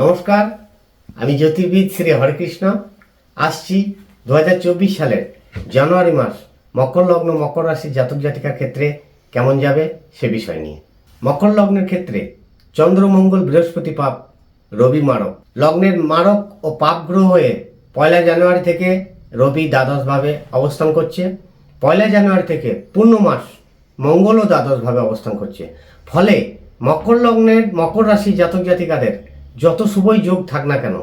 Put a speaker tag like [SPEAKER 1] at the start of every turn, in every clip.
[SPEAKER 1] নমস্কার, আমি জ্যোতির্বিদ শ্রী হরেকৃষ্ণ। আসছি 2024 সালের জানুয়ারি মাস মকর লগ্ন মকর রাশির জাতক জাতিকার ক্ষেত্রে কেমন যাবে সে বিষয় নিয়ে। মকর লগ্নের ক্ষেত্রে চন্দ্র, মঙ্গল, বৃহস্পতি পাপ, রবি মারক। লগ্নের মারক ও পাপ গ্রহ হয়ে 1 জানুয়ারি থেকে রবি দ্বাদশভাবে অবস্থান করছে। 1 জানুয়ারি থেকে পূর্ণ মাস মঙ্গলও দ্বাদশভাবে অবস্থান করছে। ফলে মকর লগ্নের মকর রাশি জাতক জাতিকাদের যত শুভই যোগ থাক না কেন,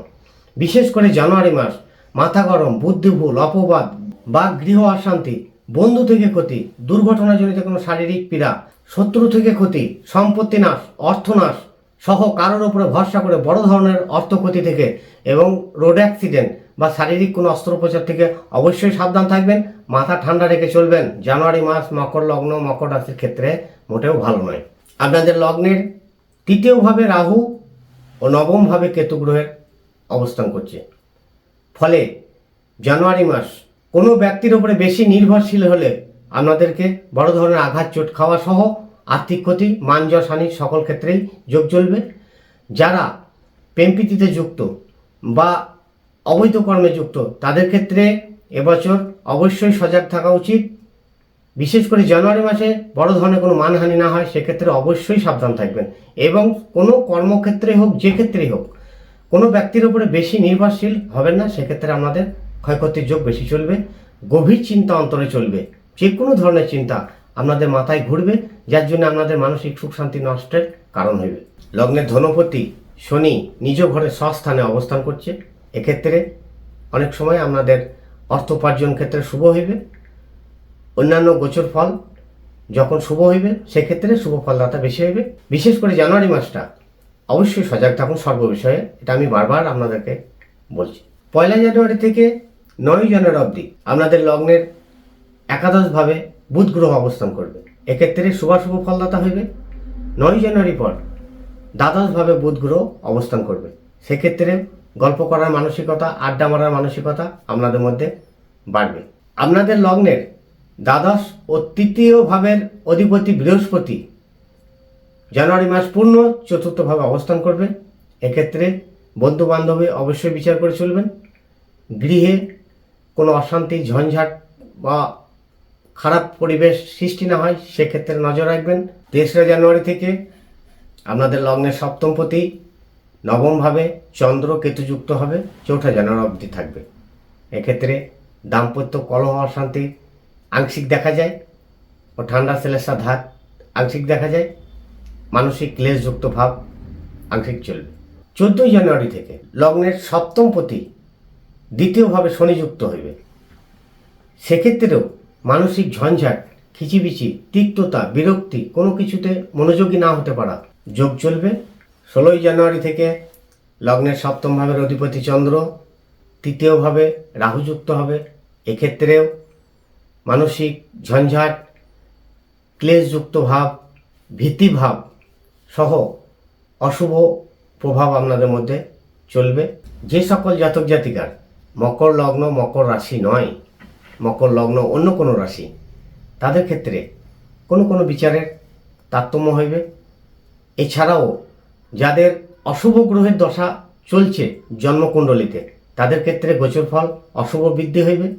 [SPEAKER 1] বিশেষ করে জানুয়ারি মাস মাথা গরম, বুদ্ধি ভুল, অপবাদ বা গৃহ অশান্তি, বন্ধু থেকে ক্ষতি, দুর্ঘটনাজনিত কোনো শারীরিক পীড়া, শত্রু থেকে ক্ষতি, সম্পত্তি নাশ, অর্থনাশ সহ কারোর উপরে ভরসা করে বড় ধরনের অর্থ ক্ষতি থেকে এবং রোড অ্যাক্সিডেন্ট বা শারীরিক কোনো অস্ত্রোপচার থেকে অবশ্যই সাবধান থাকবেন। মাথা ঠান্ডা রেখে চলবেন। জানুয়ারি মাস মকর লগ্ন মকর রাশির ক্ষেত্রে মোটেও ভালো নয়। আপনাদের লগ্নের তৃতীয়ভাবে রাহু ও নবমভাবে কেতু গ্রহের অবস্থান করছে। ফলে জানুয়ারি মাস কোনো ব্যক্তির উপরে বেশি নির্ভরশীল হলে আপনাদেরকে বড় ধরনের আঘাত, চোট খাওয়া সহ আর্থিক ক্ষতি, মান যশ হানির সকল ক্ষেত্রেই যোগ চলবে। যারা প্রেমপ্রীতিতে যুক্ত বা অবৈধ কর্মে যুক্ত তাদের ক্ষেত্রে এবছর অবশ্যই সজাগ থাকা উচিত। বিশেষ করে জানুয়ারি মাসে বড় ধরনের কোনো মানহানি না হয় সেক্ষেত্রে অবশ্যই সাবধান থাকবেন। এবং কোনো কর্মক্ষেত্রে হোক, যে ক্ষেত্রেই হোক, কোনো ব্যক্তির উপরে বেশি নির্ভরশীল হবেন না। সেক্ষেত্রে আমাদের ক্ষয়ক্ষতির যোগ বেশি চলবে। গভীর চিন্তা অন্তরে চলবে। যে কোনো ধরনের চিন্তা আপনাদের মাথায় ঘুরবে, যার জন্য আপনাদের মানসিক সুখ শান্তি নষ্টের কারণ হইবে। লগ্নের ধনপতি শনি নিজ ঘরে স্বস্থানে অবস্থান করছে। এক্ষেত্রে অনেক সময় আপনাদের অর্থ উপার্জন ক্ষেত্রে শুভ হইবে। অন্যান্য গোচর ফল যখন শুভ হইবে সেক্ষেত্রে শুভ ফলদাতা বেশি হইবে। বিশেষ করে জানুয়ারি মাসটা অবশ্যই সজাগ থাকুন সর্ববিষয়ে, এটা আমি বারবার আপনাদেরকে বলছি। 1 জানুয়ারি থেকে 9 জানুয়ারি অবধি আপনাদের লগ্নের একাদশভাবে বুধ গ্রহ অবস্থান করবে। এক্ষেত্রে শুভাশুভ ফলদাতা হইবে। 9 জানুয়ারি পর দ্বাদশভাবে বুধ গ্রহ অবস্থান করবে। সেক্ষেত্রে গল্প করার মানসিকতা, আড্ডা মারার মানসিকতা আপনাদের মধ্যে বাড়বে। আপনাদের লগ্নের দ্বাদশ ও তৃতীয় ভাবের অধিপতি বৃহস্পতি জানুয়ারি মাস পূর্ণ চতুর্থভাবে অবস্থান করবে। এক্ষেত্রে বন্ধু বান্ধবী অবশ্যই বিচার করে চলবেন। গৃহে কোনো অশান্তি, ঝঞ্ঝাট বা খারাপ পরিবেশ সৃষ্টি না হয় সেক্ষেত্রে নজর রাখবেন। 3 জানুয়ারি থেকে আপনাদের লগ্নের সপ্তমপতি নবমভাবে চন্দ্র কেতু যুক্ত হবে, 4 জানুয়ারি অবধি থাকবে। এক্ষেত্রে দাম্পত্য কলহ, অশান্তি আংশিক দেখা যায় ও ঠান্ডা সেলেসা ধাত আংশিক দেখা যায়। মানসিক ক্লেশযুক্ত ভাব আংশিক চলবে। 14 জানুয়ারি থেকে লগ্নের সপ্তমপতি দ্বিতীয়ভাবে শনিযুক্ত হইবে। সেক্ষেত্রেও মানসিক ঝঞ্ঝাট, খিচিবিচি, তিক্ততা, বিরক্তি, কোনো কিছুতে মনোযোগী না হতে পারা যোগ চলবে। 16 জানুয়ারি থেকে লগ্নের সপ্তম ভাবের অধিপতি চন্দ্র তৃতীয়ভাবে রাহুযুক্ত হবে। এক্ষেত্রেও মানসিক ঝঞ্ঝাট, ক্লেশযুক্ত ভাব, ভীতিভাব সহ অশুভ প্রভাব আপনাদের মধ্যে চলবে। যে সকল জাতক জাতিকার মকর লগ্ন মকর রাশি নয়, মকর লগ্ন অন্য কোনো রাশি, তাদের ক্ষেত্রে কোনো কোনো বিচারের তারতম্য হইবে। এছাড়াও যাদের অশুভ গ্রহের দশা চলছে জন্মকুণ্ডলিতে তাদের ক্ষেত্রে গোচর ফল অশুভ বৃদ্ধি হইবে।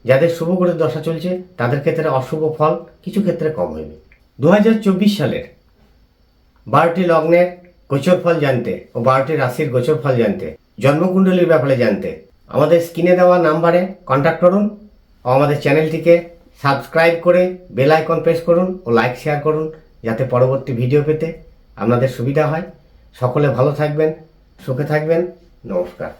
[SPEAKER 1] যাদের শুভ গ্রহের দশা চলছে তাদের ক্ষেত্রে অশুভ ফল কিছু ক্ষেত্রে কম হইবে। 2024 সালের 12টি লগ্নের গোচর ফল জানতে ও 12টি রাশির গোচর ফল জানতে, জন্মকুণ্ডলীর ব্যাপারে জানতে আমাদের স্ক্রিনে দেওয়া নাম্বারে কন্ট্যাক্ট করুন ও আমাদের চ্যানেলটিকে সাবস্ক্রাইব করে বেল আইকন প্রেস করুন ও লাইক শেয়ার করুন, যাতে পরবর্তী ভিডিও পেতে আপনাদের সুবিধা হয়। সকলে ভালো থাকবেন, সুখে থাকবেন। নমস্কার।